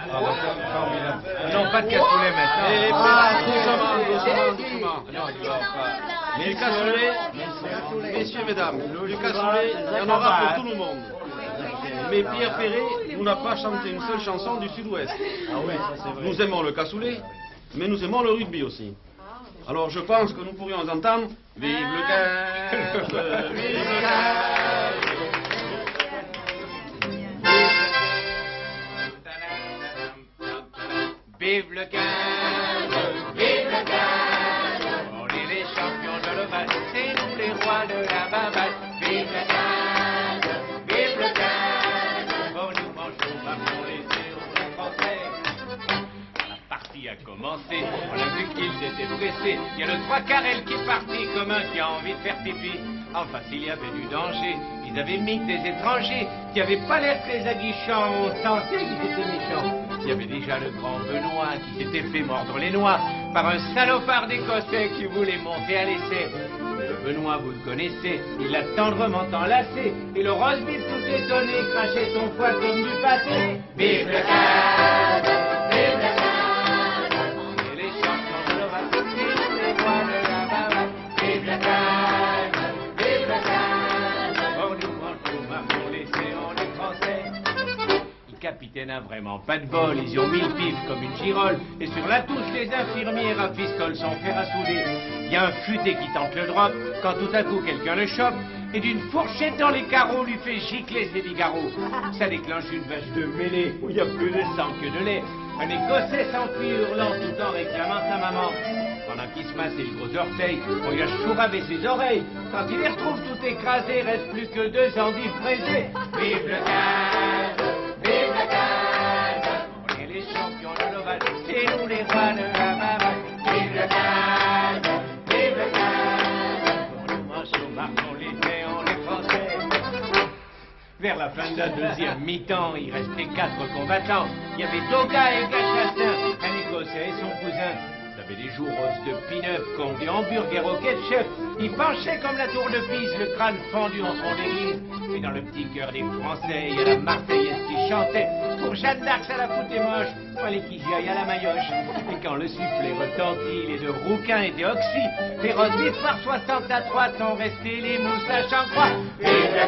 Ah, bah, formidable. Non, pas de cassoulet maintenant. Doucement. Non, il va pas. Mais le cassoulet, messieurs, mesdames, le cassoulet, il y en aura pour tout le monde. Mais Pierre Perret nous n'a pas chanté une seule chanson du Sud-Ouest. Ah oui, ça c'est vrai. Nous aimons le cassoulet, mais nous aimons le rugby aussi. Alors je pense que nous pourrions entendre Vive le Quinze, vive le Quinze. Vive le 15, vive le 15, on est les champions de l'Oval, c'est nous les rois de la bavade. Vive le 15, vive le 15, on nous mange au bâton les héros les Français. La partie a commencé, on a vu qu'ils étaient pressés, il y a le 3/4 qui est parti comme un qui a envie de faire pipi. En face il y avait du danger, ils avaient mis des étrangers qui avaient pas l'air très aguichants, on sentait qu'ils étaient méchants. Il y avait déjà le grand Benoît qui s'était fait mordre les noix par un salopard d'Écossais qui voulait monter à l'essai. Le Benoît, vous le connaissez, il l'a tendrement enlacé et le rosebif tout étonné crachait son foie comme du pâté. Vive le 15, vive le 15, on est les champions de l'Oval, c'est nous les rois de la bavade. Vive le 15, vive le 15, on nous mange au marron laissé, on est français. Le capitaine a vraiment pas de bol, ils y ont mis le pif comme une girole. Et sur la touche, les infirmières afistolent son fer à souder. Il y a un futé qui tente le drop, quand tout à coup quelqu'un le chope, et d'une fourchette dans les carreaux lui fait gicler ses bigarreaux. Ça déclenche une vache de mêlée, où il y a plus de sang que de lait. Un Écossais s'enfuit hurlant tout en réclamant sa maman. Pendant qu'il se massait le gros orteil, on lui a chouravé ses oreilles. Quand il les retrouve tout écrasé, reste plus que 2 endives fraisées. Vive le 15! Vive le 15, on est les champions de l'Oval, c'est nous les rois de la bavade. Vive le 15, vive le 15, on nous mange au marteau l'été, on est français. Vers la fin de la deuxième mi-temps, il restait 4 combattants. Il y avait Doga et Gachassin, un Écossais et son cousin. Ils avaient des joues roses de pin-up, comme des hamburgers au ketchup. Ils penchaient comme la tour de Pise, le crâne fendu en fond d'église. Et dans le petit cœur des Français, il y a la Marseillaise qui chantait. Pour Jeanne d'Arc, ça la foutait moche, fallait qu'ils y aillent à la maillotche. Et quand le sifflet retentit, les 2 rouquins étaient oxy. Les rosebifs par 60 à 3 sont restés les moustaches en croix. Vive le